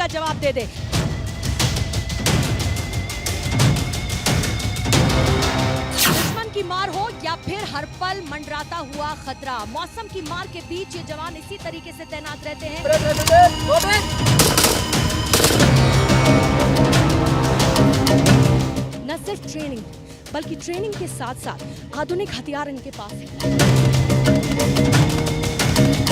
जवाब दे दे। दुश्मन की मार हो या फिर हर पल मंडराता हुआ खतरा, मौसम की मार के बीच ये जवान इसी तरीके से तैनात रहते हैं। न सिर्फ ट्रेनिंग बल्कि ट्रेनिंग के साथ साथ आधुनिक हथियार इनके पास है।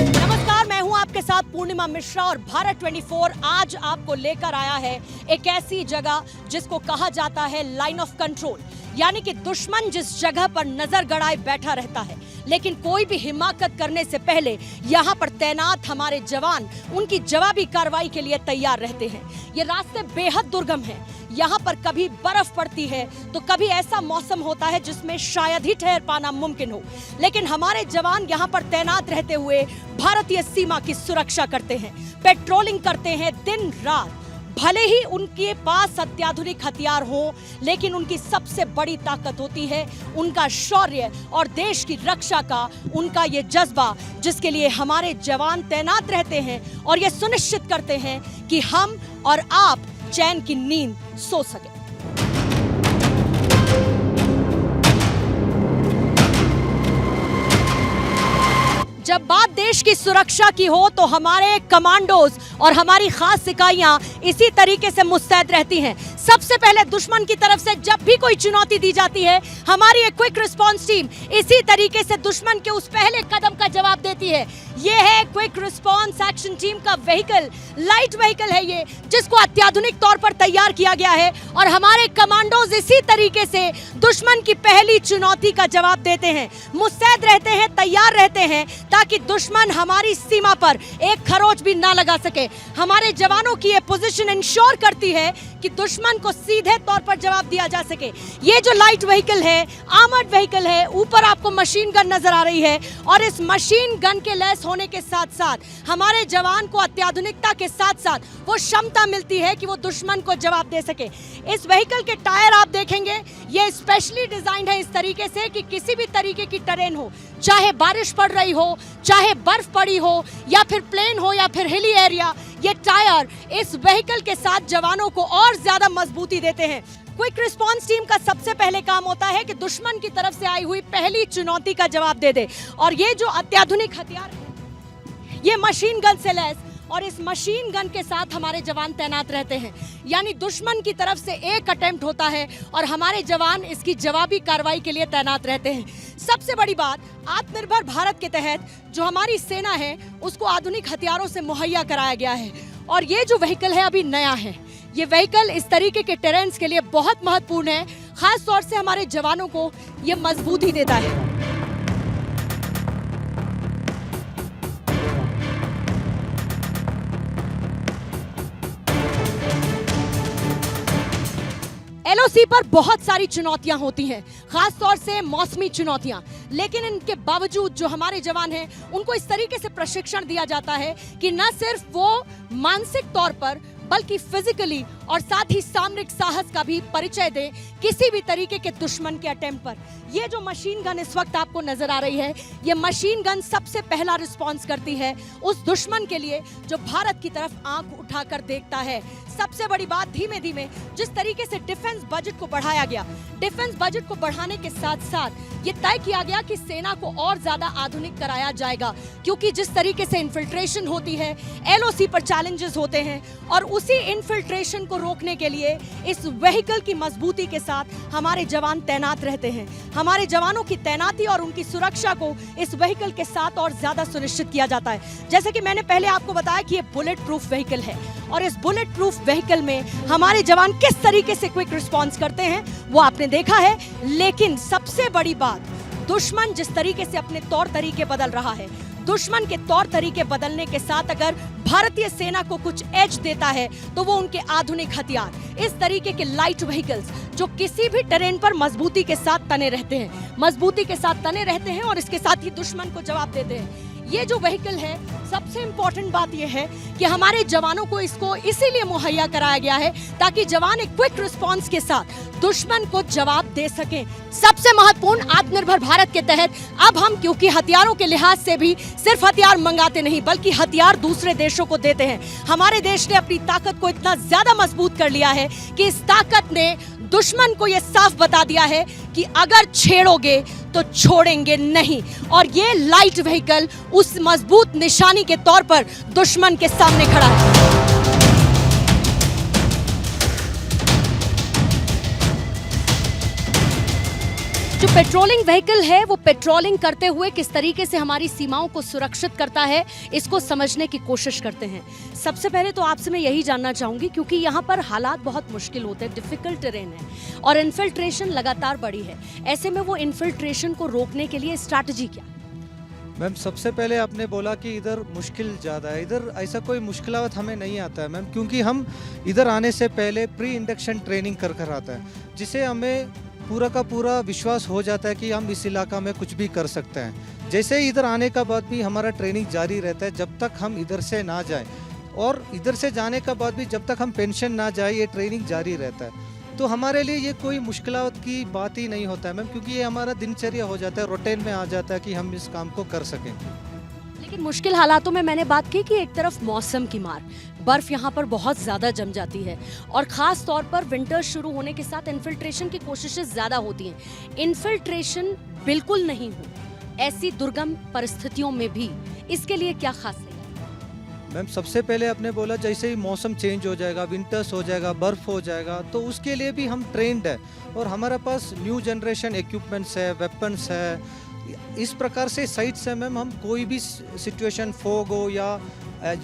नमस्कार, मैं हूं आपके साथ पूर्णिमा मिश्रा और भारत 24 आज आपको लेकर आया है एक ऐसी जगह जिसको कहा जाता है लाइन ऑफ कंट्रोल, यानी कि दुश्मन जिस जगह पर नजर गड़ाए बैठा रहता है, लेकिन कोई भी हिमाकत करने से पहले यहाँ पर तैनात हमारे जवान उनकी जवाबी कार्रवाई के लिए तैयार रहते हैं। ये रास्ते बेहद दुर्गम हैं। यहाँ पर कभी बर्फ पड़ती है तो कभी ऐसा मौसम होता है जिसमें शायद ही ठहर पाना मुमकिन हो, लेकिन हमारे जवान यहाँ पर तैनात रहते हुए भारतीय सीमा की सुरक्षा करते हैं, पेट्रोलिंग करते हैं दिन रात। भले ही उनके पास अत्याधुनिक हथियार हो, लेकिन उनकी सबसे बड़ी ताकत होती है उनका शौर्य और देश की रक्षा का उनका ये जज्बा, जिसके लिए हमारे जवान तैनात रहते हैं और ये सुनिश्चित करते हैं कि हम और आप चैन की नींद सो सके। जब बात देश की सुरक्षा की हो तो हमारे कमांडोज और हमारी खास इकाइयां इसी तरीके से मुस्तैद रहती हैं। सबसे पहले दुश्मन की तरफ से जब भी कोई चुनौती दी जाती है, हमारी एक क्विक रिस्पांस टीम इसी तरीके से दुश्मन के उस पहले कदम का जवाब देती है। ये है क्विक रिस्पांस एक्शन टीम का व्हीकल, लाइट व्हीकल है ये, जिसको अत्याधुनिक तौर पर तैयार किया गया है और हमारे कमांडोज इसी तरीके से दुश्मन की पहली चुनौती का जवाब देते हैं, मुस्तैद रहते हैं, तैयार रहते हैं, ताकि दुश्मन हमारी सीमा पर एक खरोच भी ना लगा सके। हमारे जवानों की ये पोजीशन इंश्योर करती है कि दुश्मन को सीधे तौर पर जवाब दिया जा सके। ये जो लाइट व्हीकल है, आर्मर्ड व्हीकल है, ऊपर आपको मशीन गन नजर आ रही है और इस मशीन गन के लैस होने के साथ साथ हमारे जवान को अत्याधुनिकता के साथ साथ वो क्षमता मिलती है कि वो दुश्मन को जवाब दे सके। इस व्हीकल के टायर आप देखेंगे, ये स्पेशली डिजाइंड है इस तरीके से कि किसी भी तरीके की टेरेन हो, चाहे बारिश पड़ रही हो, चाहे बर्फ पड़ी हो, या फिर प्लेन हो या फिर हिली एरिया, ये टायर इस व्हीकल के साथ जवानों को और ज्यादा मजबूती देते हैं। क्विक रिस्पांस टीम का सबसे पहले काम होता है कि दुश्मन की तरफ से आई हुई पहली चुनौती का जवाब दे दे, और ये जो अत्याधुनिक हथियार है ये मशीन गन से लैस, और इस मशीन गन के साथ हमारे जवान तैनात रहते हैं। यानी दुश्मन की तरफ से एक अटेम्प्ट होता है और हमारे जवान इसकी जवाबी कार्रवाई के लिए तैनात रहते हैं। सबसे बड़ी बात, आत्मनिर्भर भारत के तहत जो हमारी सेना है उसको आधुनिक हथियारों से मुहैया कराया गया है, और ये जो व्हीकल है अभी नया है। ये व्हीकल इस तरीके के टेरेन्स के लिए बहुत महत्वपूर्ण है, खास तौर से हमारे जवानों को ये मजबूती देता है। एलओसी पर बहुत सारी चुनौतियां होती हैं, खास तौर से मौसमी चुनौतियां, लेकिन इनके बावजूद जो हमारे जवान हैं उनको इस तरीके से प्रशिक्षण दिया जाता है कि न सिर्फ वो मानसिक तौर पर बल्कि फिजिकली और साथ ही सामरिक साहस का भी परिचय दें किसी भी तरीके के दुश्मन के अटेम्प्ट पर। ये जो मशीन गन इस वक्त आपको नजर आ रही है, ये मशीन गन सबसे पहला रिस्पॉन्स करती है उस दुश्मन के लिए जो भारत की तरफ आंख उठाकर देखता है। सबसे बड़ी बात, धीमे धीमे जिस तरीके से डिफेंस बजट को बढ़ाया गया, डिफेंस बजट को बढ़ाने के साथ साथ ये तय किया गया कि सेना को और ज्यादा आधुनिक कराया जाएगा, क्योंकि जिस तरीके से इन्फिल्ट्रेशन होती है, एलओसी पर चैलेंजेस होते हैं, और उसी इन्फिल्ट्रेशन को रोकने के लिए इस व्हीकल की मजबूती के साथ हमारे जवान तैनात रहते हैं। हमारे जवानों की तैनाती और उनकी सुरक्षा को इस व्हीकल के साथ और ज्यादा सुनिश्चित किया जाता है। जैसे कि मैंने पहले आपको बताया कि ये बुलेट प्रूफ व्हीकल है, और इस बुलेट प्रूफ व्हीकल में हमारे जवान किस तरीके से क्विक रिस्पॉन्स करते हैं वो आपने देखा है। लेकिन सबसे बड़ी बात, दुश्मन जिस तरीके से अपने तौर तरीके बदल रहा है, दुश्मन के तौर तरीके बदलने के साथ अगर भारतीय सेना को कुछ एज देता है तो वो उनके आधुनिक हथियार, इस तरीके के लाइट व्हीकल्स जो किसी भी टेरेन पर मजबूती के साथ तने रहते हैं, मजबूती के साथ तने रहते हैं और इसके साथ ही दुश्मन को जवाब देते हैं। ये जो व्हीकल है, सबसे इंपॉर्टेंट बात यह है कि हमारे जवानों को इसको इसीलिए मुहैया कराया गया है ताकि जवान एक क्विक रिस्पांस के साथ दुश्मन को जवाब दे सकें। सबसे महत्वपूर्ण, आत्मनिर्भर भारत के तहत अब हम, क्योंकि हथियारों के लिहाज से भी सिर्फ हथियार मंगाते नहीं बल्कि हथियार दूसरे देशों को देते हैं। हमारे देश ने अपनी ताकत को इतना ज्यादा मजबूत कर लिया है कि इस ताकत ने दुश्मन को यह साफ बता दिया है कि अगर छेड़ोगे तो छोड़ेंगे नहीं। और ये लाइट व्हीकल उस मजबूत निशानी के तौर पर दुश्मन के सामने खड़ा है। जो पेट्रोलिंग व्हीकल है वो पेट्रोलिंग करते हुए किस तरीके से हमारी सीमाओं को सुरक्षित करता है, इसको समझने की कोशिश करते हैं। सबसे पहले तो आपसे मैं यही जानना चाहूंगी, क्योंकि यहाँ पर हालात बहुत मुश्किल होते हैं, डिफिकल्ट टेरेन है और इन्फिल्ट्रेशन लगातार बढ़ी है। ऐसे में वो इन्फिल्ट्रेशन को रोकने के लिए स्ट्रैटेजी क्या? मैम, सबसे पहले आपने बोला कि इधर मुश्किल ज़्यादा है। इधर ऐसा कोई मुश्किलात हमें नहीं आता है मैम, क्योंकि हम इधर आने से पहले प्री इंडक्शन ट्रेनिंग कर आता है, जिसे हमें पूरा का पूरा विश्वास हो जाता है कि हम इस इलाका में कुछ भी कर सकते हैं। जैसे इधर आने का बाद भी हमारा ट्रेनिंग जारी रहता है जब तक हम इधर से ना जाएं, और इधर से जाने का बाद भी जब तक हम पेंशन ना जाए ये ट्रेनिंग जारी रहता है। तो हमारे लिए ये कोई मुश्किलात की बात ही नहीं होता है मैम, क्योंकि ये हमारा दिनचर्या हो जाता है, रूटीन में आ जाता है कि हम इस काम को कर सकें। लेकिन मुश्किल हालातों में मैंने बात की कि एक तरफ मौसम की मार, बर्फ यहाँ पर बहुत ज़्यादा जम जाती है और ख़ास तौर पर विंटर शुरू होने के साथ इन्फिल्ट्रेशन की कोशिशें ज़्यादा होती हैं। इन्फिल्ट्रेशन बिल्कुल नहीं हो ऐसी दुर्गम परिस्थितियों में भी, इसके लिए क्या खास है? मैम, सबसे पहले आपने बोला जैसे ही मौसम चेंज हो जाएगा, विंटर्स हो जाएगा, बर्फ़ हो जाएगा, तो उसके लिए भी हम ट्रेंड है और हमारे पास न्यू जनरेशन इक्विपमेंट्स है, वेपन्स है। इस प्रकार से साइट्स है मैम, हम कोई भी सिचुएशन, फोग हो या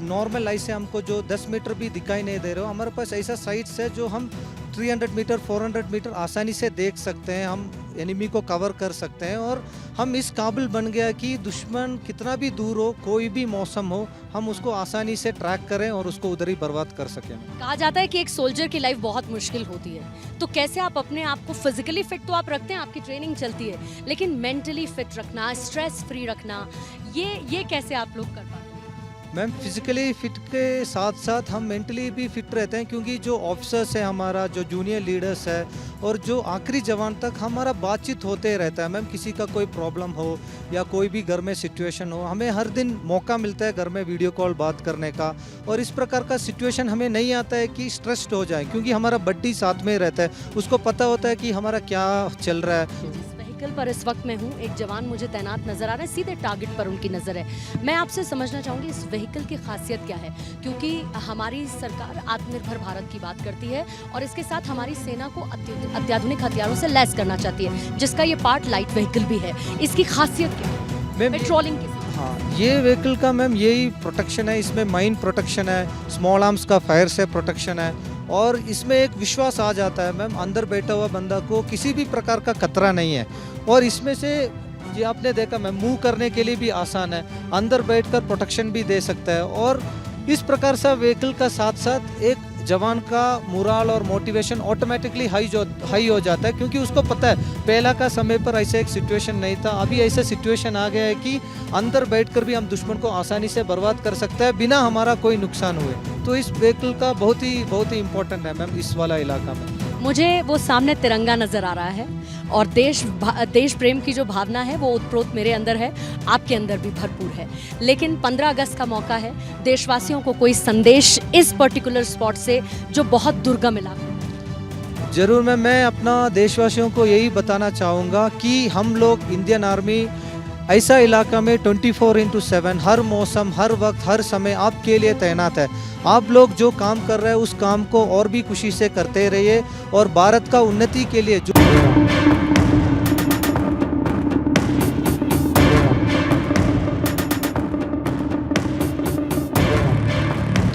नॉर्मल लाइट से हमको जो 10 मीटर भी दिखाई नहीं दे रहे हो, हमारे पास ऐसा साइट्स है जो हम 300 मीटर 400 मीटर आसानी से देख सकते हैं, हम एनिमी को कवर कर सकते हैं। और हम इस काबिल बन गया कि दुश्मन कितना भी दूर हो, कोई भी मौसम हो, हम उसको आसानी से ट्रैक करें और उसको उधर ही बर्बाद कर सकें। कहा जाता है कि एक सोल्जर की लाइफ बहुत मुश्किल होती है, तो कैसे आप अपने आप को फिजिकली फिट तो आप रखते हैं, आपकी ट्रेनिंग चलती है, लेकिन मेंटली फिट रखना, स्ट्रेस फ्री रखना, ये कैसे आप लोग कर पाते हैं? मैम, फिजिकली फिट के साथ साथ हम मेंटली भी फिट रहते हैं, क्योंकि जो ऑफिसर्स है हमारा, जो जूनियर लीडर्स है और जो आखिरी जवान तक हमारा बातचीत होते रहता है मैम। किसी का कोई प्रॉब्लम हो या कोई भी घर में सिचुएशन हो, हमें हर दिन मौका मिलता है घर में वीडियो कॉल बात करने का, और इस प्रकार का सिचुएशन हमें नहीं आता है कि स्ट्रेस्ड हो जाए, क्योंकि हमारा बड्डी साथ में रहता है, उसको पता होता है कि हमारा क्या चल रहा है। पर इस वक्त मैं हूँ, एक जवान मुझे तैनात नजर आ रहा है, सीधे टारगेट पर उनकी नजर है। मैं आपसे समझना चाहूंगी इस व्हीकल की खासियत क्या है, क्योंकि हमारी सरकार आत्मनिर्भर भारत की बात करती है और इसके साथ हमारी सेना को अत्याधुनिक हथियारों से लैस करना चाहती है, जिसका ये पार्ट लाइट व्हीकल भी है। इसकी खासियत क्या है पेट्रोलिंग की? हाँ, ये व्हीकल का मैम यही प्रोटेक्शन है, इसमें माइन प्रोटेक्शन है, स्मॉल आर्म्स का फायर से प्रोटेक्शन है, और इसमें एक विश्वास आ जाता है मैम, अंदर बैठा हुआ बंदा को किसी भी प्रकार का खतरा नहीं है। और इसमें से ये आपने देखा मैम, मूव करने के लिए भी आसान है, अंदर बैठकर प्रोटेक्शन भी दे सकता है। और इस प्रकार से व्हीकल का साथ साथ एक जवान का मोरल और मोटिवेशन ऑटोमेटिकली हाई हो जाता है, क्योंकि उसको पता है पहला का समय पर ऐसा एक सिचुएशन नहीं था, अभी ऐसा सिचुएशन आ गया है कि अंदर बैठकर भी हम दुश्मन को आसानी से बर्बाद कर सकते हैं बिना हमारा कोई नुकसान हुए। तो इस व्हीकल का बहुत ही इम्पोर्टेंट है मैम इस वाला इलाका में। मुझे वो सामने तिरंगा नजर आ रहा है और देश प्रेम की जो भावना है वो उत्प्रोत मेरे अंदर है, आपके अंदर भी भरपूर है। लेकिन 15 अगस्त का मौका है, देशवासियों को कोई संदेश इस पर्टिकुलर स्पॉट से जो बहुत दुर्गम इलाका? जरूर मैं अपना देशवासियों को यही बताना चाहूँगा कि हम लोग इंडियन आर्मी ऐसा इलाका में 24/7 हर मौसम, हर वक्त, हर समय आपके लिए तैनात है। आप लोग जो काम कर रहे हैं उस काम को और भी खुशी से करते रहिए और भारत का उन्नति के लिए जो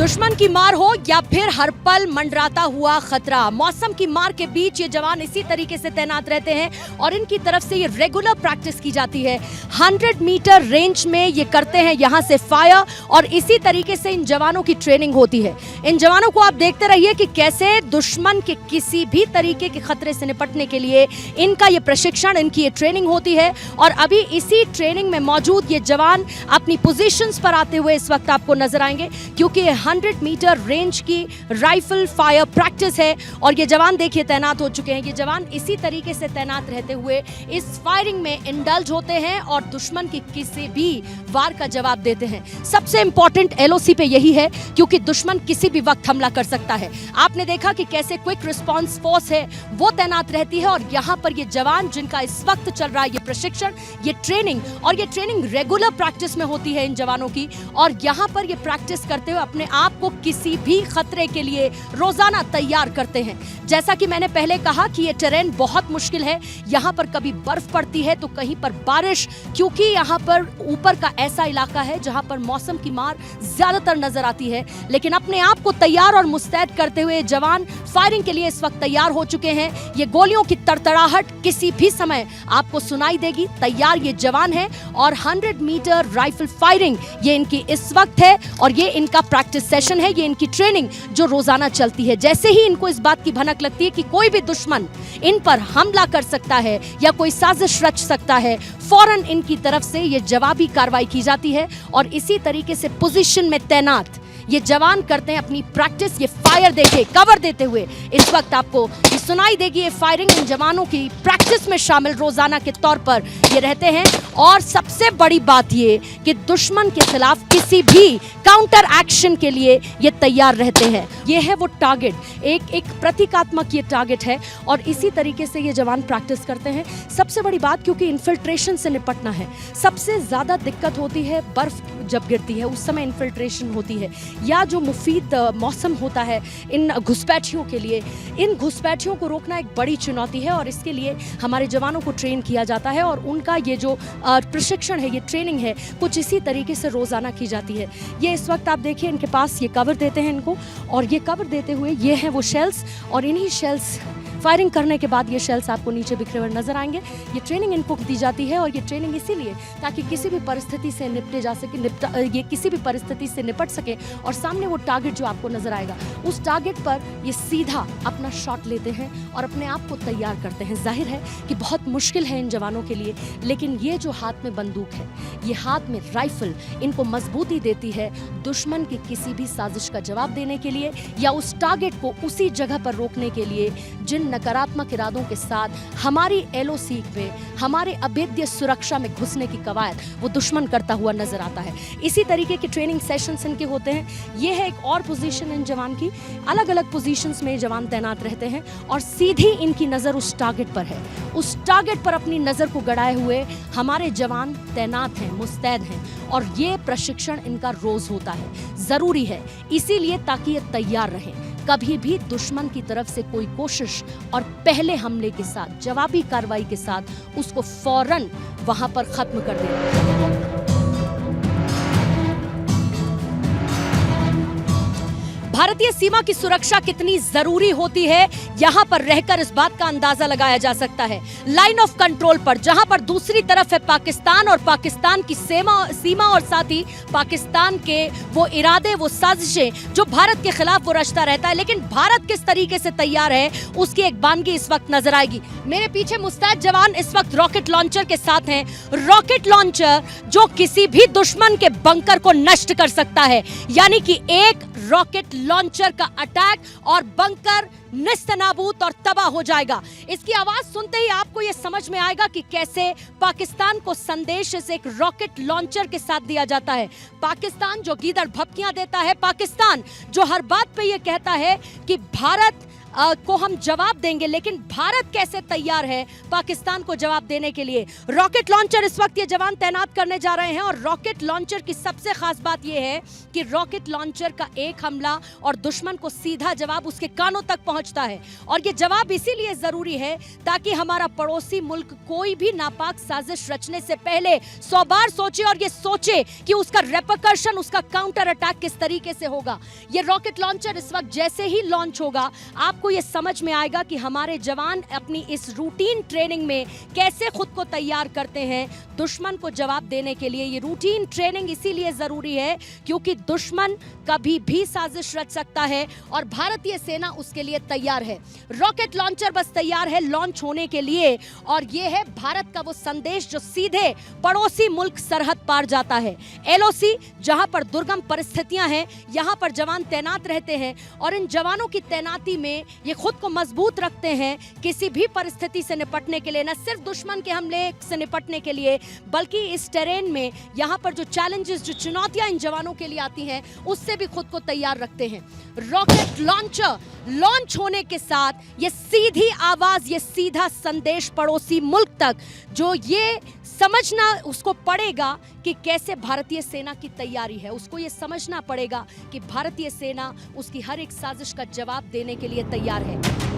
दुश्मन की मार हो या फिर हर पल मंडराता हुआ खतरा, मौसम की मार के बीच ये जवान इसी तरीके से तैनात रहते हैं और इनकी तरफ से ये रेगुलर प्रैक्टिस की जाती है। 100 मीटर रेंज में ये करते हैं यहाँ से फायर और इसी तरीके से इन जवानों की ट्रेनिंग होती है। इन जवानों को आप देखते रहिए कि कैसे दुश्मन के किसी भी तरीके के खतरे से निपटने के लिए इनका ये प्रशिक्षण, इनकी ये ट्रेनिंग होती है। और अभी इसी ट्रेनिंग में मौजूद ये जवान अपनी पोजीशंस पर आते हुए इस वक्त आपको नजर आएंगे, क्योंकि ये 100 मीटर रेंज की राइफल फायर प्रैक्टिस है और ये जवान देखिए तैनात हो चुके हैं। ये जवान इसी तरीके से तैनात रहते हुए इस फायरिंग में इंडल्ज होते हैं और दुश्मन की किसी भी वार का जवाब देते हैं। सबसे इंपॉर्टेंट एलओसी पे यही है, क्योंकि दुश्मन किसी भी वक्त हमला कर सकता है। आपने देखा कि कैसे क्विक रिस्पांस फोर्स है वो तैनात रहती है और यहाँ पर ये जवान जिनका इस वक्त चल रहा है ये प्रशिक्षण, ये ट्रेनिंग, और ये ट्रेनिंग रेगुलर प्रैक्टिस में होती है इन जवानों की। और यहाँ पर ये प्रैक्टिस करते हुए अपने आप को किसी भी खतरे के लिए रोजाना तैयार करते हैं। जैसा कि मैंने पहले कहा कि ये टेरेन बहुत मुश्किल है, यहाँ पर कभी बर्फ पड़ती है तो कहीं पर बारिश, क्योंकि यहाँ पर ऊपर का ऐसा इलाका है जहाँ पर मौसम की मार ज्यादातर नजर आती है। लेकिन अपने आप को तैयार और मुस्तैद करते हुए जवान फायरिंग के लिए इस वक्त तैयार हो चुके हैं। ये गोलियों की तड़तड़ाहट किसी भी समय आपको सुनाई देगी। तैयार ये जवान है और 100 मीटर राइफल फायरिंग ये इनकी इस वक्त है और ये इनका प्रैक्टिस सेशन है, ये इनकी ट्रेनिंग जो रोजाना चलती है। जैसे ही इनको इस बात की भनक लगती है कि कोई भी दुश्मन इन पर हमला कर सकता है या कोई साजिश रच सकता है, फौरन इनकी तरफ से ये जवाबी कार्रवाई की जाती है और इसी तरीके से पोजीशन में तैनात ये जवान करते हैं अपनी प्रैक्टिस। ये फायर देखे कवर देते हुए इस वक्त आपको ये सुनाई देगी। ये फायरिंग इन जवानों की प्रैक्टिस में शामिल रोजाना के तौर पर ये रहते हैं। और सबसे बड़ी बात ये कि दुश्मन के खिलाफ किसी भी काउंटर एक्शन के लिए ये तैयार रहते हैं। ये है वो टारगेट, एक प्रतीकात्मक ये टारगेट है और इसी तरीके से ये जवान प्रैक्टिस करते हैं। सबसे बड़ी बात, क्योंकि इन्फिल्ट्रेशन से निपटना है, सबसे ज्यादा दिक्कत होती है बर्फ जब गिरती है उस समय इन्फिल्ट्रेशन होती है, या जो मुफीद मौसम होता है इन घुसपैठियों के लिए। इन घुसपैठियों को रोकना एक बड़ी चुनौती है और इसके लिए हमारे जवानों को ट्रेन किया जाता है और उनका ये जो प्रशिक्षण है, ये ट्रेनिंग है, कुछ इसी तरीके से रोजाना की जाती है। ये इस वक्त आप देखिए इनके पास ये कवर देते हैं इनको, और ये कवर देते हुए ये हैं वो शेल्स, और इन्हीं शेल्स फायरिंग करने के बाद ये शेल्स आपको नीचे बिखरे हुए नजर आएंगे। ये ट्रेनिंग इनको दी जाती है और ये ट्रेनिंग इसीलिए ताकि किसी भी परिस्थिति से निपटे जा सके, ये किसी भी परिस्थिति से निपट सके और सामने वो टारगेट जो आपको नजर आएगा उस टारगेट पर ये सीधा अपना शॉट लेते हैं और अपने आप को तैयार करते हैं। जाहिर है कि बहुत मुश्किल है इन जवानों के लिए, लेकिन ये जो हाथ में बंदूक है, ये हाथ में राइफल इनको मजबूती देती है दुश्मन की किसी भी साजिश का जवाब देने के लिए या उस टारगेट को उसी जगह पर रोकने के लिए जिन नकारात्मक इरादों के साथ हमारी एलओसी में, हमारे अभेद्य सुरक्षा में घुसने की कवायद वो दुश्मन करता हुआ नजर आता है। इसी तरीके के ट्रेनिंग सेशंस इनके होते हैं। ये है एक और पोजीशन इन जवान की, अलग अलग पोजीशंस में जवान तैनात रहते हैं और सीधी इनकी नजर उस टारगेट पर है। उस टारगेट पर अपनी नजर को गड़ाए हुए हमारे जवान तैनात हैं, मुस्तैद हैं और ये प्रशिक्षण इनका रोज होता है, जरूरी है इसीलिए ताकि ये तैयार रहें कभी भी दुश्मन की तरफ से कोई कोशिश और पहले हमले के साथ, जवाबी कार्रवाई के साथ उसको फौरन वहां पर खत्म कर दें। भारतीय सीमा की सुरक्षा कितनी जरूरी होती है यहाँ पर रहकर इस बात का अंदाजा लगाया जा सकता है। लाइन ऑफ कंट्रोल पर जहां पर दूसरी तरफ है पाकिस्तान और पाकिस्तान की सीमा और साथ ही पाकिस्तान के वो इरादे, वो साजिशें जो भारत के खिलाफ वो रचता रहता है, लेकिन भारत किस तरीके से तैयार है उसकी एक बानगी इस वक्त नजर आएगी। मेरे पीछे मुस्तैद जवान इस वक्त रॉकेट लॉन्चर के साथ हैं। रॉकेट लॉन्चर जो किसी भी दुश्मन के बंकर को नष्ट कर सकता है, यानी कि एक रॉकेट लॉन्चर का अटैक और बंकर निस्तनाबूद और तबाह हो जाएगा। इसकी आवाज सुनते ही आपको यह समझ में आएगा कि कैसे पाकिस्तान को संदेश इस एक रॉकेट लॉन्चर के साथ दिया जाता है। पाकिस्तान जो गीदड़ भपकियां देता है, पाकिस्तान जो हर बात पे यह कहता है कि भारत को हम जवाब देंगे, लेकिन भारत कैसे तैयार है पाकिस्तान को जवाब देने के लिए। रॉकेट लॉन्चर इस वक्त ये जवान तैनात करने जा रहे हैं और रॉकेट लॉन्चर की सबसे खास बात यह है कि रॉकेट लॉन्चर का एक हमला और दुश्मन को सीधा जवाब उसके कानों तक पहुंचता है। और ये जवाब इसीलिए जरूरी है ताकि हमारा पड़ोसी मुल्क कोई भी नापाक साजिश रचने से पहले 100 बार सोचे और ये सोचे कि उसका रेपरकशन, उसका काउंटर अटैक किस तरीके से होगा। ये रॉकेट लॉन्चर इस वक्त जैसे ही लॉन्च होगा आपको ये समझ में आएगा कि हमारे जवान अपनी इस रूटीन ट्रेनिंग में कैसे खुद को तैयार करते हैं दुश्मन को जवाब देने के लिए। ये रूटीन ट्रेनिंग इसीलिए जरूरी है क्योंकि दुश्मन कभी भी साजिश रच सकता है और भारतीय सेना उसके लिए तैयार है। रॉकेट लॉन्चर बस तैयार है लॉन्च होने के लिए और ये है भारत का वो संदेश जो सीधे पड़ोसी मुल्क सरहद पार जाता है। एलओसी, जहां पर दुर्गम परिस्थितियां हैं, यहां पर जवान तैनात रहते हैं और इन जवानों की तैनाती में ये खुद को मजबूत रखते हैं किसी भी परिस्थिति से निपटने के लिए, न सिर्फ दुश्मन के हमले से निपटने के लिए बल्कि इस टेरेन में यहाँ पर जो चैलेंजेस, जो चुनौतियां इन जवानों के लिए आती हैं उससे भी खुद को तैयार रखते हैं। रॉकेट लॉन्चर लॉन्च होने के साथ ये सीधी आवाज, ये सीधा संदेश पड़ोसी मुल्क तक जो ये समझना उसको पड़ेगा कि कैसे भारतीय सेना की तैयारी है, उसको ये समझना पड़ेगा कि भारतीय सेना उसकी हर एक साजिश का जवाब देने के लिए तैयार है।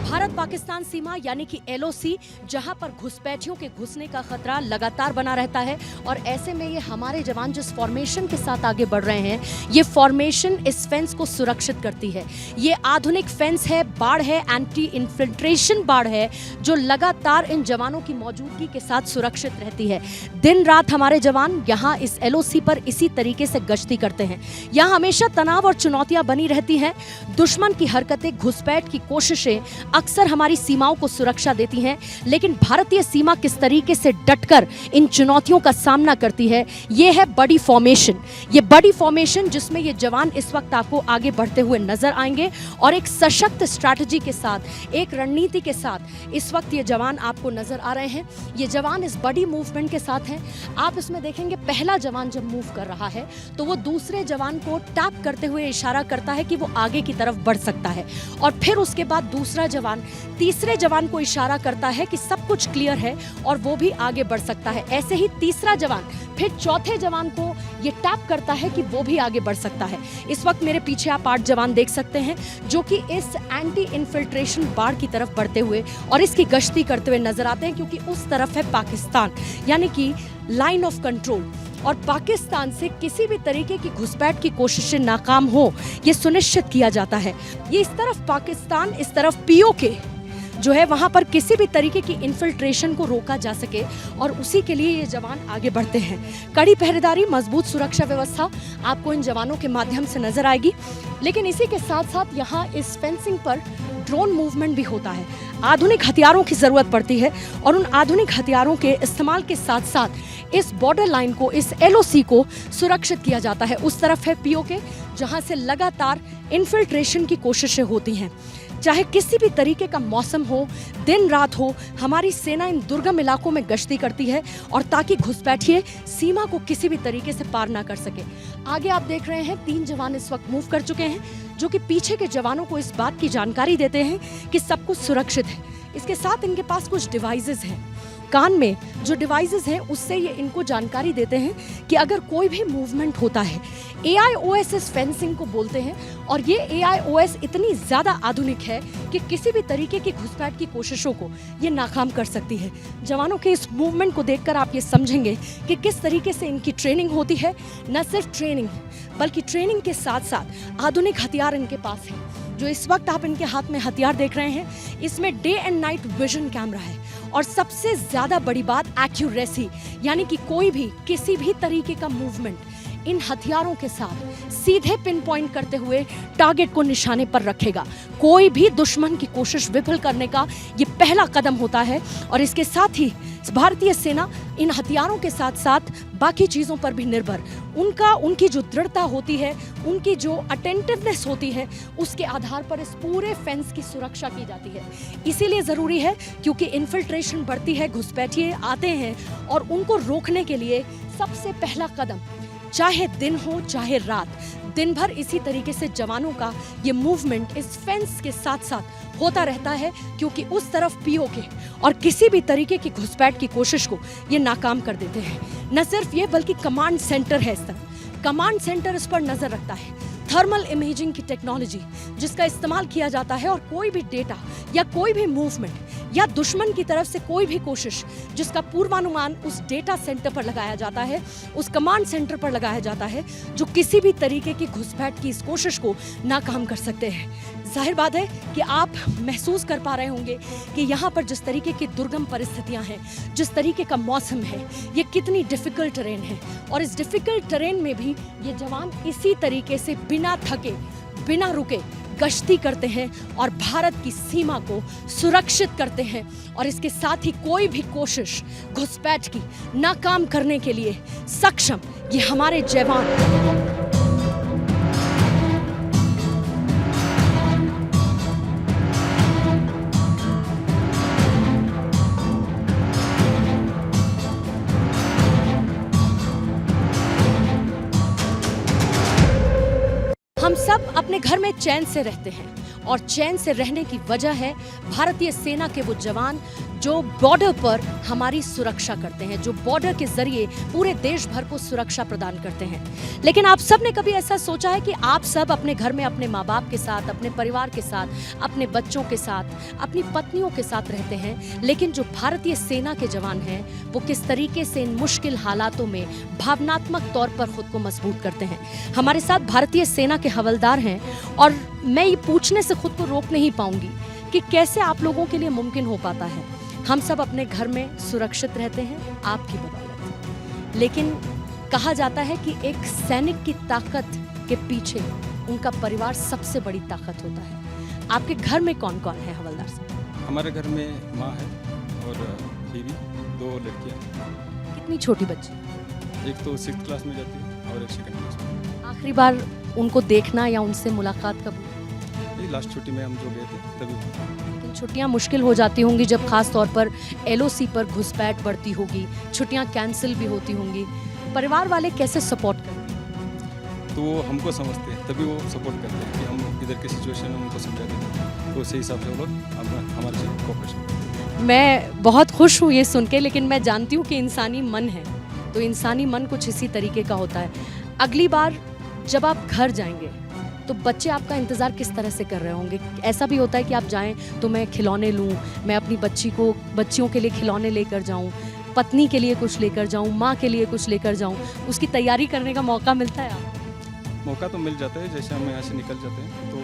भारत पाकिस्तान सीमा यानी कि एलओसी, जहां पर घुसपैठियों के घुसने का खतरा लगातार बना रहता है और ऐसे में ये हमारे जवान जिस फॉर्मेशन के साथ आगे बढ़ रहे हैं, ये फॉर्मेशन इस फेंस को सुरक्षित करती है। ये आधुनिक फेंस है, बाड़ है, एंटी इन्फिल्ट्रेशन बाड़ है जो लगातार इन जवानों की मौजूदगी के साथ सुरक्षित रहती है। दिन रात हमारे जवान यहाँ इस एलओसी पर इसी तरीके से गश्ती करते हैं। यहाँ हमेशा तनाव और चुनौतियां बनी रहती हैं। दुश्मन की हरकतें, घुसपैठ की कोशिशें अक्सर हमारी सीमाओं को सुरक्षा देती हैं, लेकिन भारतीय सीमा किस तरीके से डटकर इन चुनौतियों का सामना करती है, ये है बड़ी फॉर्मेशन। ये बड़ी फॉर्मेशन जिसमें ये जवान इस वक्त आपको आगे बढ़ते हुए नजर आएंगे और एक सशक्त स्ट्रैटेजी के साथ, एक रणनीति के साथ इस वक्त ये जवान आपको नजर आ रहे हैं। ये जवान इस बड़ी मूवमेंट के साथ हैं। आप इसमें देखेंगे पहला जवान जब मूव कर रहा है तो वो दूसरे जवान को टैप करते हुए इशारा करता है कि वो आगे की तरफ बढ़ सकता है और फिर उसके बाद दूसरा जवान तीसरे जवान को इशारा करता है कि सब कुछ क्लियर है और वो भी आगे बढ़ सकता है। ऐसे ही तीसरा जवान फिर चौथे जवान को ये टैप करता है कि वो भी आगे बढ़ सकता है। इस वक्त मेरे पीछे आप 8 जवान देख सकते हैं जो कि इस एंटी इन्फिल्ट्रेशन बाड़ की तरफ बढ़ते हुए और इसकी गश्ती करते हुए नजर आते हैं क्योंकि उस तरफ है पाकिस्तान यानी कि लाइन ऑफ कंट्रोल और पाकिस्तान से किसी भी तरीके की घुसपैठ की कोशिशें नाकाम हो ये सुनिश्चित किया जाता है। ये इस तरफ पाकिस्तान, इस तरफ पीओके जो है वहां पर किसी भी तरीके की इन्फिल्ट्रेशन को रोका जा सके और उसी के लिए ये जवान आगे बढ़ते हैं। कड़ी पहरेदारी, मजबूत सुरक्षा व्यवस्था आपको इन जवानों के माध्यम से नजर आएगी, लेकिन इसी के साथ साथ यहाँ इस फेंसिंग पर ड्रोन मूवमेंट भी होता है। आधुनिक हथियारों की जरूरत पड़ती है और उन आधुनिक हथियारों के इस्तेमाल के साथ साथ इस बॉर्डर लाइन को, इस एलओसी को सुरक्षित किया जाता है। उस तरफ है पीओके जहां से लगातार इन्फिल्ट्रेशन की कोशिशें होती हैं। चाहे किसी भी तरीके का मौसम हो, दिन रात हो, हमारी सेना इन दुर्गम इलाकों में गश्ती करती है और ताकि घुसपैठिए सीमा को किसी भी तरीके से पार ना कर सके। आगे आप देख रहे हैं 3 जवान इस वक्त मूव कर चुके हैं जो कि पीछे के जवानों को इस बात की जानकारी देते हैं कि सब कुछ सुरक्षित है। इसके साथ इनके पास कुछ डिवाइसेस हैं, कान में जो डिवाइसेस हैं उससे ये इनको जानकारी देते हैं कि अगर कोई भी मूवमेंट होता है। AIOS इस फेंसिंग को बोलते हैं और ये AIOS इतनी ज़्यादा आधुनिक है कि किसी भी तरीके की घुसपैठ की कोशिशों को ये नाकाम कर सकती है। जवानों के इस मूवमेंट को देखकर आप ये समझेंगे कि किस तरीके से इनकी ट्रेनिंग होती है। न सिर्फ ट्रेनिंग बल्कि ट्रेनिंग के साथ साथ आधुनिक हथियार इनके पास है। जो इस वक्त आप इनके हाथ में हथियार देख रहे हैं इसमें day and night vision camera है और सबसे ज्यादा बड़ी बात एक्यूरेसी, यानी कि कोई भी किसी भी तरीके का मूवमेंट इन हथियारों के साथ सीधे पिन पॉइंट करते हुए टारगेट को निशाने पर रखेगा। कोई भी दुश्मन की कोशिश विफल करने का ये पहला कदम होता है और इसके साथ ही भारतीय सेना इन हथियारों के साथ साथ बाकी चीज़ों पर भी निर्भर उनकी जो दृढ़ता होती है, उनकी जो अटेंटिवनेस होती है, उसके आधार पर इस पूरे फेंस की सुरक्षा की जाती है। इसीलिए ज़रूरी है क्योंकि इन्फिल्ट्रेशन बढ़ती है, घुसपैठिए आते हैं और उनको रोकने के लिए सबसे पहला कदम, चाहे दिन हो चाहे रात, दिन भर इसी तरीके से जवानों का ये मूवमेंट इस फेंस के साथ साथ होता रहता है क्योंकि उस तरफ पीओके और किसी भी तरीके की घुसपैठ की कोशिश को ये नाकाम कर देते हैं। न सिर्फ ये बल्कि कमांड सेंटर है इस तरफ, कमांड सेंटर इस पर नजर रखता है। थर्मल इमेजिंग की टेक्नोलॉजी जिसका इस्तेमाल किया जाता है और कोई भी डेटा या कोई भी मूवमेंट या दुश्मन की तरफ से कोई भी कोशिश जिसका पूर्वानुमान उस डेटा सेंटर पर लगाया जाता है, उस कमांड सेंटर पर लगाया जाता है, जो किसी भी तरीके की घुसपैठ की इस कोशिश को नाकाम कर सकते हैं। जाहिर बात है कि आप महसूस कर पा रहे होंगे कि यहाँ पर जिस तरीके की दुर्गम परिस्थितियाँ हैं, जिस तरीके का मौसम है, ये कितनी डिफ़िकल्ट टेरेन है और इस डिफ़िकल्ट टेरेन में भी ये जवान इसी तरीके से बिना थके, बिना रुके गश्ती करते हैं और भारत की सीमा को सुरक्षित करते हैं और इसके साथ ही कोई भी कोशिश घुसपैठ की नाकाम करने के लिए सक्षम ये हमारे जवान। हम सब अपने घर में चैन से रहते हैं और चैन से रहने की वजह है भारतीय सेना के वो जवान जो बॉर्डर पर हमारी सुरक्षा करते हैं, जो बॉर्डर के जरिए पूरे देश भर को सुरक्षा प्रदान करते हैं। लेकिन आप सब ने कभी ऐसा सोचा है कि आप सब अपने घर में अपने माँ बाप के साथ, अपने परिवार के साथ, अपने बच्चों के साथ, अपनी पत्नियों के साथ रहते हैं, लेकिन जो भारतीय सेना के जवान हैं वो किस तरीके से इन मुश्किल हालातों में भावनात्मक तौर पर खुद को मजबूत करते हैं। हमारे साथ भारतीय सेना के हवलदार हैं और मैं ये पूछने से खुद को रोक नहीं पाऊंगी कि कैसे आप लोगों के लिए मुमकिन हो पाता है। हम सब अपने घर में सुरक्षित रहते हैं आपकी बदौलत, लेकिन कहा जाता है कि एक सैनिक की ताकत के पीछे उनका परिवार सबसे बड़ी ताकत होता है। आपके घर में कौन कौन है हवलदार साहब? हमारे घर में माँ है और बीवी, 2 लड़कियाँ। कितनी छोटी बच्ची? एक तो 6th क्लास में जाती है और एक 2nd क्लास में। आखिरी बार उनको देखना या उनसे मुलाकात कब हुई? लास्ट छुट्टी में हम जो गए थे तभी। छुट्टियां मुश्किल हो जाती होंगी जब खास तौर पर LOC पर घुसपैठ बढ़ती होगी, छुट्टियां कैंसिल भी होती होंगी, परिवार वाले कैसे सपोर्ट करते हैं? तो वो हमको समझते हैं, तभी वो सपोर्ट करते हैं कि हम इधर की सिचुएशन में उनको समझा देते हैं, तो उसी हिसाब से वो लोग हमारे साथ कोऑपरेशन। मैं बहुत खुश हूँ ये सुन के, लेकिन मैं जानती हूँ कि इंसानी मन है तो इंसानी मन कुछ इसी तरीके का होता है। अगली बार जब आप घर जाएंगे तो बच्चे आपका इंतज़ार किस तरह से कर रहे होंगे? ऐसा भी होता है कि आप जाएं तो मैं खिलौने लूं, मैं अपनी बच्चियों के लिए खिलौने लेकर जाऊं, पत्नी के लिए कुछ लेकर जाऊं, माँ के लिए कुछ लेकर जाऊं, उसकी तैयारी करने का मौका मिलता है आपको? मौका तो मिल जाता है, जैसे हम यहाँ से निकल जाते हैं तो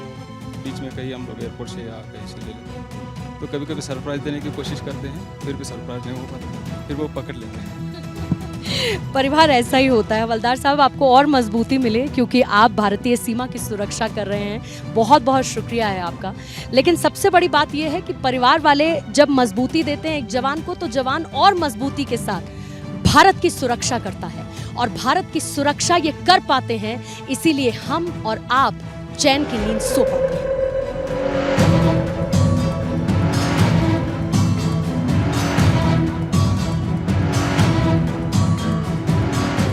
बीच में कहीं हम लोग एयरपोर्ट से या कहीं से ले लेते हैं, तो कभी कभी सरप्राइज़ देने की कोशिश करते हैं, फिर भी सरप्राइज़ नहीं हो पाता, फिर वो पकड़ लेते हैं। परिवार ऐसा ही होता है। हवलदार साहब, आपको और मजबूती मिले क्योंकि आप भारतीय सीमा की सुरक्षा कर रहे हैं, बहुत बहुत शुक्रिया है आपका। लेकिन सबसे बड़ी बात यह है कि परिवार वाले जब मजबूती देते हैं एक जवान को, तो जवान और मजबूती के साथ भारत की सुरक्षा करता है और भारत की सुरक्षा ये कर पाते हैं, इसीलिए हम और आप चैन की नींद सो पाते हैं।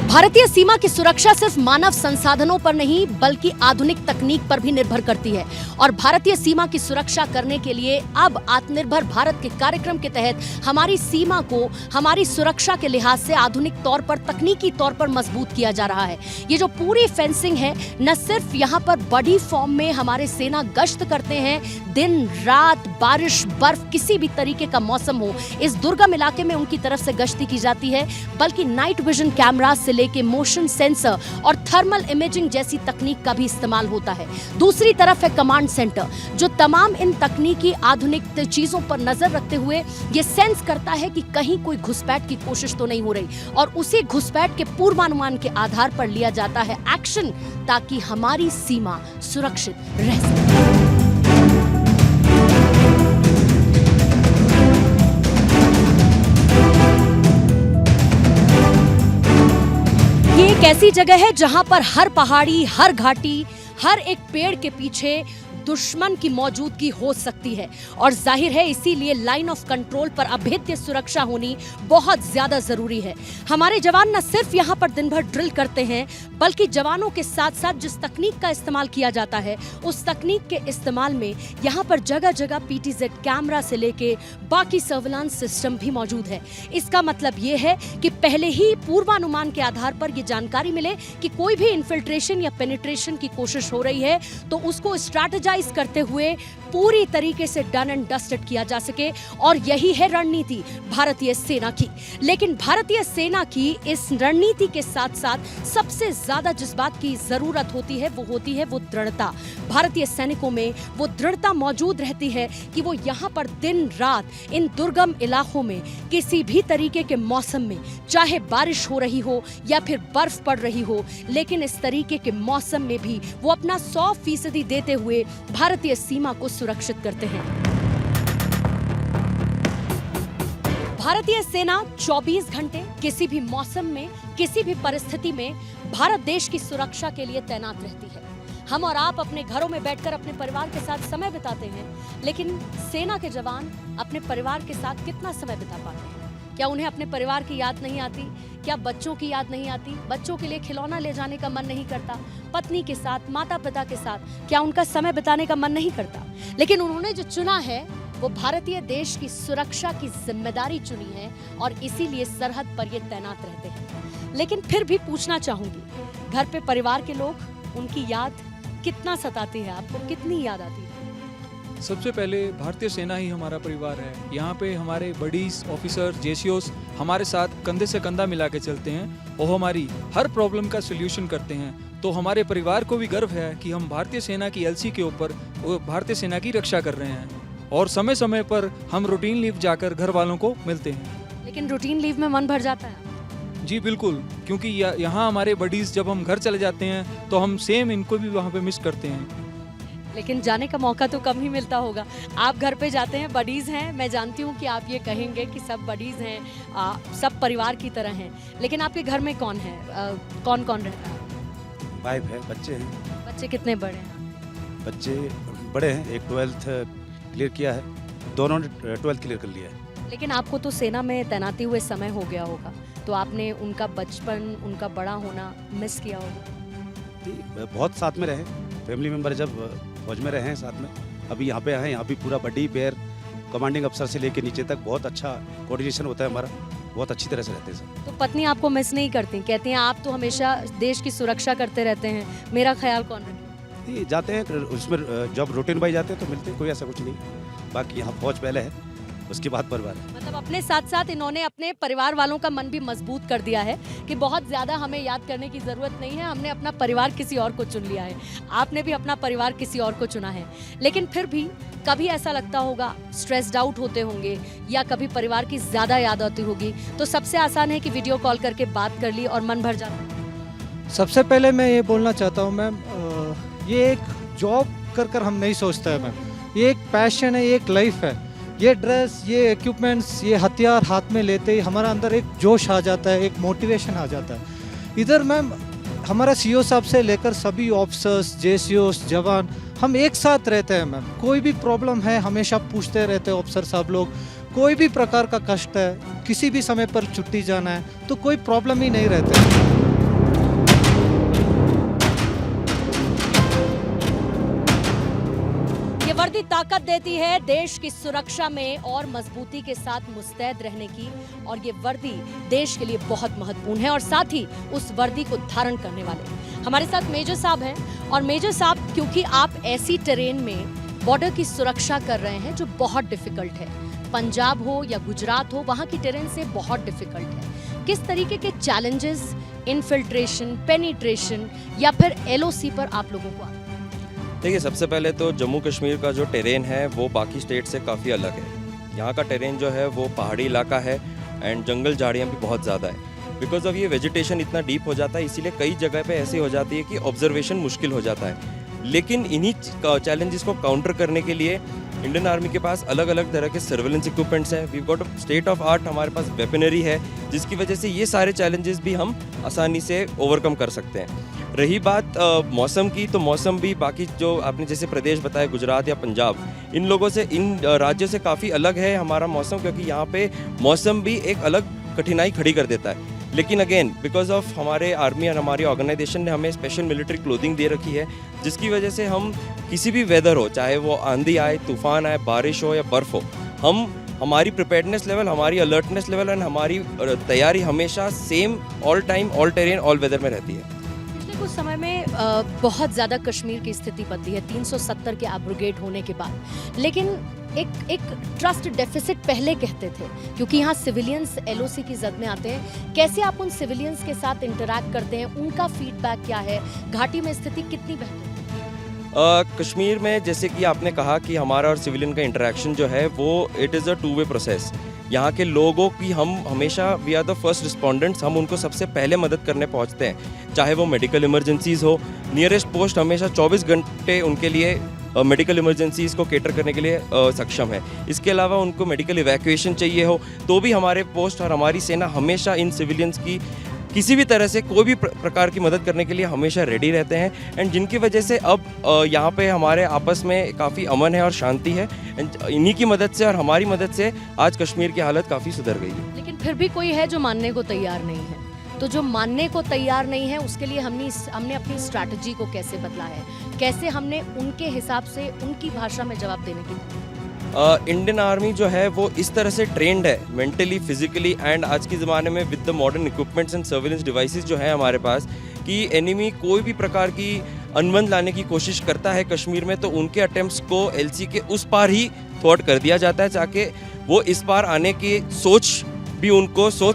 भारतीय सीमा की सुरक्षा सिर्फ मानव संसाधनों पर नहीं बल्कि आधुनिक तकनीक पर भी निर्भर करती है और भारतीय सीमा की सुरक्षा करने के लिए अब आत्मनिर्भर भारत के कार्यक्रम के तहत हमारी सीमा को हमारी सुरक्षा के लिहाज से आधुनिक तौर पर, तकनीकी तौर पर मजबूत किया जा रहा है। ये जो पूरी फेंसिंग है, न सिर्फ यहाँ पर बड़ी फॉर्म में हमारे सेना गश्त करते हैं, दिन रात, बारिश, बर्फ, किसी भी तरीके का मौसम हो, इस दुर्गम इलाके में उनकी तरफ से गश्ती की जाती है, बल्कि नाइट विजन कैमरा से एक इमोशन सेंसर और थर्मल इमेजिंग जैसी तकनीक का भी इस्तेमाल होता है। दूसरी तरफ है कमांड सेंटर, जो तमाम इन तकनीकी आधुनिक चीजों पर नजर रखते हुए ये सेंस करता है कि कहीं कोई घुसपैठ की कोशिश तो नहीं हो रही, और उसी घुसपैठ के पूर्वानुमान के आधार पर लिया जाता है एक्शन, ताकि हमारी सीमा सुरक्षित रह सके। ये एक ऐसी जगह है जहां पर हर पहाड़ी, हर घाटी, हर एक पेड़ के पीछे दुश्मन की मौजूदगी हो सकती है, और जाहिर है इसीलिए लाइन ऑफ कंट्रोल पर अभेद्य सुरक्षा होनी बहुत ज्यादा जरूरी है। हमारे जवान न सिर्फ यहाँ पर दिन भर ड्रिल करते हैं, बल्कि जवानों के साथ साथ जिस तकनीक का इस्तेमाल किया जाता है, उस तकनीक के इस्तेमाल में यहाँ पर जगह जगह PTZ कैमरा से लेके बाकी सर्विलांस सिस्टम भी मौजूद है। इसका मतलब ये है कि पहले ही पूर्वानुमान के आधार पर यह जानकारी मिले कि कोई भी इन्फिल्ट्रेशन या पेनिट्रेशन की कोशिश हो रही है, तो उसको स्ट्रैटेजाइज करते हुए पूरी तरीके से डन एंड डस्टेड किया जा सके, और यही है रणनीति भारतीय सेना की। लेकिन भारतीय सेना की इस रणनीति के साथ साथ सबसे ज्यादा जिस बात की जरूरत होती है वो दृढ़ता। भारतीय सैनिकों में वो दृढ़ता मौजूद रहती है कि वो यहाँ पर दिन रात इन दुर्गम इलाकों में किसी भी तरीके के मौसम में, चाहे बारिश हो रही हो या फिर बर्फ पड़ रही हो, लेकिन इस तरीके के मौसम में भी वो अपना 100% देते हुए भारतीय सीमा को सुरक्षित करते हैं। भारतीय सेना 24 घंटे किसी भी मौसम में, किसी भी परिस्थिति में भारत देश की सुरक्षा के लिए तैनात रहती है। हम और आप अपने घरों में बैठकर अपने परिवार के साथ समय बिताते हैं, लेकिन सेना के जवान अपने परिवार के साथ कितना समय बिता पाते हैं? क्या उन्हें अपने परिवार की याद नहीं आती? क्या बच्चों की याद नहीं आती? बच्चों के लिए खिलौना ले जाने का मन नहीं करता? पत्नी के साथ, माता पिता के साथ क्या उनका समय बिताने का मन नहीं करता? लेकिन उन्होंने जो चुना है वो भारतीय देश की सुरक्षा की जिम्मेदारी चुनी है, और इसीलिए सरहद पर ये तैनात रहते हैं। लेकिन फिर भी पूछना चाहूंगी, घर पे परिवार के लोग, उनकी याद कितना सताती है? आपको कितनी याद आती है? सबसे पहले भारतीय सेना ही हमारा परिवार है। यहाँ पे हमारे बडीज, ऑफिसर, जेसीओस हमारे साथ कंधे से कंधा मिला के चलते हैं और हमारी हर प्रॉब्लम का सोल्यूशन करते हैं। तो हमारे परिवार को भी गर्व है कि हम भारतीय सेना की LC के ऊपर भारतीय सेना की रक्षा कर रहे हैं, और समय समय पर हम रूटीन लीव जाकर घर वालों को मिलते हैं। लेकिन रूटीन लीव में मन भर जाता है? जी बिल्कुल, क्योंकि यहाँ हमारे बडीज जब हम घर चले जाते हैं तो हम सेम इनको भी वहाँ पे मिस करते हैं। लेकिन जाने का मौका तो कम ही मिलता होगा। आप घर पे जाते हैं, बडीज़ हैं, मैं जानती हूँ कि आप ये कहेंगे कि सब बडीज़ हैं, सब परिवार की तरह हैं, लेकिन आपके घर में कौन है? कौन कौन रहता है? वाइफ है, बच्चे हैं। बच्चे कितने बड़े हैं? बच्चे बड़े हैं, एक 12th क्लियर किया है, दोनों ने 12th क्लियर कर लिया है। लेकिन आपको तो सेना में तैनाती हुए समय हो गया होगा, तो आपने उनका बचपन, उनका बड़ा होना मिस किया होगा? बहुत साथ में रहे, फैमिली मेम्बर जब फौज में रहे हैं साथ में, अभी यहाँ पे आए हैं, यहाँ भी पूरा बड़ी पेयर कमांडिंग अफसर से लेके नीचे तक बहुत अच्छा कोऑर्डिनेशन होता है हमारा, बहुत अच्छी तरह से रहते हैं सब। तो पत्नी आपको मिस नहीं करती? कहती हैं आप तो हमेशा देश की सुरक्षा करते रहते हैं, मेरा ख्याल कौन रखे? जाते हैं उसमें, जब रूटीन बाई जाते हैं तो मिलते हैं, कोई ऐसा कुछ नहीं। बाकी यहाँ फौज पहले है, उसके बाद परिवार है। मतलब अपने साथ साथ इन्होंने अपने परिवार वालों का मन भी मजबूत कर दिया है कि बहुत ज्यादा हमें याद करने की जरूरत नहीं है, हमने अपना परिवार किसी और को चुन लिया है। आपने भी अपना परिवार किसी और को चुना है। लेकिन फिर भी कभी ऐसा लगता होगा, स्ट्रेस्ड आउट होते होंगे, या कभी परिवार की ज्यादा याद आती होगी, तो सबसे आसान है कि वीडियो कॉल करके बात कर ली और मन भर जाता। सबसे पहले मैं ये बोलना चाहता हूँ मैम, ये एक जॉब कर हम नहीं सोचता है मैम, ये एक पैशन है, ये एक लाइफ है। ये ड्रेस, ये इक्विपमेंट्स, ये हथियार हाथ में लेते ही हमारा अंदर एक जोश आ जाता है, एक मोटिवेशन आ जाता है। इधर मैम हमारा CO साहब से लेकर सभी ऑफिसर्स, जेसीओस, जवान, हम एक साथ रहते हैं मैम। कोई भी प्रॉब्लम है हमेशा पूछते रहते हैं ऑफिसर साहब लोग, कोई भी प्रकार का कष्ट है, किसी भी समय पर छुट्टी जाना है तो कोई प्रॉब्लम ही नहीं रहते। वर्दी ताकत देती है देश की सुरक्षा में और मजबूती के साथ मुस्तैद रहने की, और ये वर्दी देश के लिए बहुत महत्वपूर्ण है, और साथ ही उस वर्दी को धारण करने वाले हमारे साथ मेजर साहब हैं। और मेजर साहब, क्योंकि आप ऐसी टेरेन में बॉर्डर की सुरक्षा कर रहे हैं जो बहुत डिफिकल्ट है, पंजाब हो या गुजरात हो, वहाँ की टेरेन से बहुत डिफिकल्ट है, किस तरीके के चैलेंजेस, इन्फिल्ट्रेशन, पेनिट्रेशन या फिर एलओसी पर आप लोगों को आता है? देखिए, सबसे पहले तो जम्मू कश्मीर का जो टेरेन है वो बाकी स्टेट से काफ़ी अलग है। यहाँ का टेरेन जो है वो पहाड़ी इलाका है एंड जंगल झाड़ियाँ भी बहुत ज़्यादा है। बिकॉज ऑफ ये वेजिटेशन इतना डीप हो जाता है, इसीलिए कई जगह पे ऐसी हो जाती है कि ऑब्जर्वेशन मुश्किल हो जाता है। लेकिन इन्हीं चैलेंजेस को काउंटर करने के लिए इंडियन आर्मी के पास अलग अलग तरह के सर्वेलेंस इक्विपमेंट्स हैं। We got state of art, हमारे पास वेपनरी है, जिसकी वजह से ये सारे चैलेंजेस भी हम आसानी से ओवरकम कर सकते हैं। रही बात मौसम की, तो मौसम भी बाकी जो आपने जैसे प्रदेश बताया, गुजरात या पंजाब, इन लोगों से, इन राज्यों से काफ़ी अलग है हमारा मौसम, क्योंकि यहाँ पे मौसम भी एक अलग कठिनाई खड़ी कर देता है। लेकिन अगेन बिकॉज ऑफ हमारे आर्मी और हमारी ऑर्गेनाइजेशन ने हमें स्पेशल मिलिट्री क्लोथिंग दे रखी है, जिसकी वजह से हम किसी भी वेदर हो, चाहे वो आंधी आए, तूफान आए, बारिश हो या बर्फ़ हो, हमारी प्रिपेयर्डनेस लेवल, हमारी अलर्टनेस लेवल एंड हमारी तैयारी हमेशा same all time, all terrain, all weather में रहती है। पिछले कुछ समय में बहुत ज़्यादा कश्मीर की स्थिति बदली है 370 के एब्रोगेट होने के बाद, लेकिन एक ट्रस्ट डेफिसिट पहले कहते थे, क्योंकि यहाँ सिविलियंस एलओसी की जद में आते हैं। कैसे आप उन सिविलियंस के साथ इंटरैक्ट करते हैं, उनका फीडबैक क्या है, घाटी में स्थिति कितनी बेहतर है? कश्मीर में जैसे कि आपने कहा कि हमारा और सिविलियन का इंटरेक्शन जो है वो it is a two way process. यहाँ के लोगों की हम हमेशा we are the first respondents, हम उनको सबसे पहले मदद करने पहुँचते हैं, चाहे वो मेडिकल इमरजेंसीज़ हो। नियरेस्ट पोस्ट हमेशा 24 घंटे उनके लिए मेडिकल इमरजेंसीज़ को केटर करने के लिए सक्षम है। इसके अलावा उनको मेडिकल इवैक्यूएशन चाहिए हो तो भी हमारे पोस्ट और हमारी सेना हमेशा इन सिविलियंस की किसी भी तरह से कोई भी प्रकार की मदद करने के लिए हमेशा रेडी रहते हैं। एंड जिनकी वजह से अब यहाँ पे हमारे आपस में काफ़ी अमन है और शांति है। एंड इन्हीं की मदद से और हमारी मदद से आज कश्मीर की हालत काफ़ी सुधर गई है। लेकिन फिर भी कोई है जो मानने को तैयार नहीं है, तो जो मानने को तैयार नहीं है उसके लिए हमने अपनी स्ट्रैटेजी को कैसे बदला है, कैसे हमने उनके हिसाब से उनकी भाषा में जवाब देने की? इंडियन आर्मी जो है वो इस तरह से ट्रेंड है मेंटली, फिजिकली एंड आज के ज़माने में with the modern equipments and surveillance devices जो है हमारे पास, कि एनिमी कोई भी प्रकार की अनबन लाने की कोशिश करता है कश्मीर में तो उनके अटेम्प्ट्स को एलसी के उस पार ही थ्वाट कर दिया जाता है, ताकि वो इस पार आने की सोच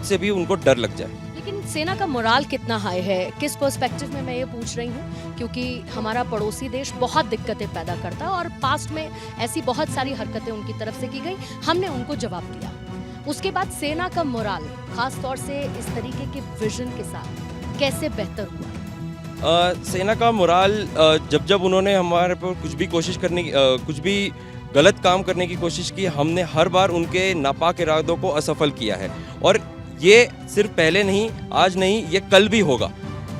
से भी उनको डर लग जाए। लेकिन सेना का मोराल कितना हाई है, किस पर्सपेक्टिव में मैं ये पूछ रही हूँ, क्योंकि हमारा पड़ोसी देश बहुत दिक्कतें पैदा करता है और पास्ट में ऐसी बहुत सारी हरकतें उनकी तरफ से की गई, हमने उनको जवाब दिया। उसके बाद सेना का मोराल खास तौर से इस तरीके के विजन के साथ कैसे बेहतर हुआ? सेना का मोराल जब उन्होंने हमारे पर कुछ भी गलत काम करने की कोशिश की, हमने हर बार उनके नापाक इरादों को असफल किया है। और ये सिर्फ पहले नहीं, आज नहीं, ये कल भी होगा।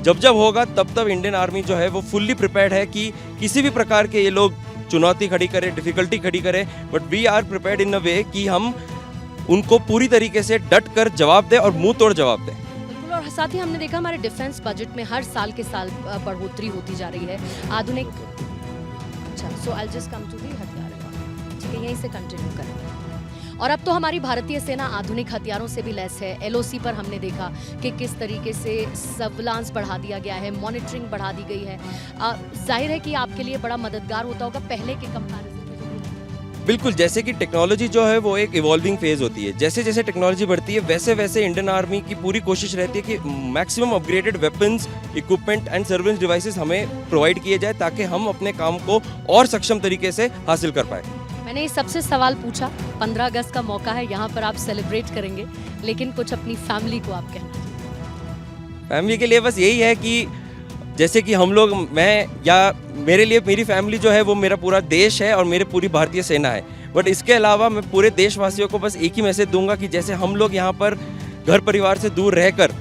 जब होगा तब इंडियन आर्मी जो है वो फुल्ली प्रिपेयर्ड है कि किसी भी प्रकार के ये लोग चुनौती खड़ी करें, डिफिकल्टी खड़ी करें, but we are prepared in a way कि हम उनको पूरी तरीके से डट कर जवाब दें और मुंह तोड़ जवाब दें। बिल्कुल, और साथ ही हमने देखा हमारे डिफेंस बजट में हर साल के साल बढ़ोतरी होती जा रही है। आधुनिक, अच्छा, सो I just come to the हथियार, ठीक है, यहीं से कंटिन्यू करेंगे। और अब तो हमारी भारतीय सेना आधुनिक हथियारों से भी लैस है। एलओसी पर हमने देखा कि किस तरीके से सर्विलांस बढ़ा दिया गया है, मॉनिटरिंग बढ़ा दी गई है। जाहिर है कि आपके लिए बड़ा मददगार होता होगा पहले के कंपैरिजन में। बिल्कुल, जैसे कि टेक्नोलॉजी जो है वो एक इवॉल्विंग फेज होती है, जैसे जैसे टेक्नोलॉजी बढ़ती है वैसे वैसे इंडियन आर्मी की पूरी कोशिश रहती है कि maximum upgraded weapons, equipment and surveillance devices हमें प्रोवाइड किए जाए, ताकि हम अपने काम को और सक्षम तरीके से हासिल कर पाए। मैंने इस सबसे सवाल पूछा, 15 अगस्त का मौका है, यहाँ पर आप सेलिब्रेट करेंगे, लेकिन कुछ अपनी फैमिली को आप कहना? फैमिली के लिए बस यही है कि जैसे कि हम लोग, मैं या मेरे लिए मेरी फैमिली जो है वो मेरा पूरा देश है और मेरे पूरी भारतीय सेना है। बट इसके अलावा मैं पूरे देशवासियों को बस एक ही मैसेज दूंगा कि जैसे हम लोग यहाँ पर घर परिवार से दूर रहकर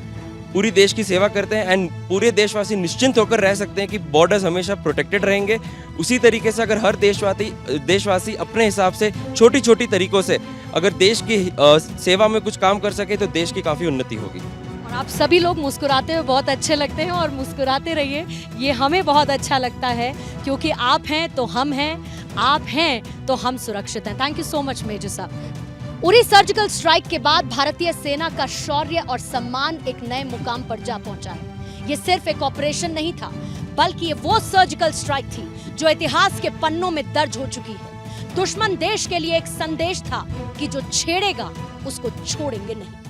पूरी देश की सेवा करते हैं एंड पूरे देशवासी निश्चिंत होकर रह सकते हैं कि बॉर्डर्स हमेशा प्रोटेक्टेड रहेंगे, उसी तरीके से अगर हर देशवासी अपने हिसाब से छोटी छोटी तरीकों से अगर देश की सेवा में कुछ काम कर सके तो देश की काफ़ी उन्नति होगी। और आप सभी लोग मुस्कुराते हुए बहुत अच्छे लगते हैं और मुस्कुराते रहिए, ये हमें बहुत अच्छा लगता है, क्योंकि आप हैं तो हम हैं, आप हैं तो हम सुरक्षित हैं। Thank you so much major साहब। उरी सर्जिकल स्ट्राइक के बाद भारतीय सेना का शौर्य और सम्मान एक नए मुकाम पर जा पहुंचा है। ये सिर्फ एक ऑपरेशन नहीं था, बल्कि ये वो सर्जिकल स्ट्राइक थी जो इतिहास के पन्नों में दर्ज हो चुकी है। दुश्मन देश के लिए एक संदेश था कि जो छेड़ेगा उसको छोड़ेंगे नहीं।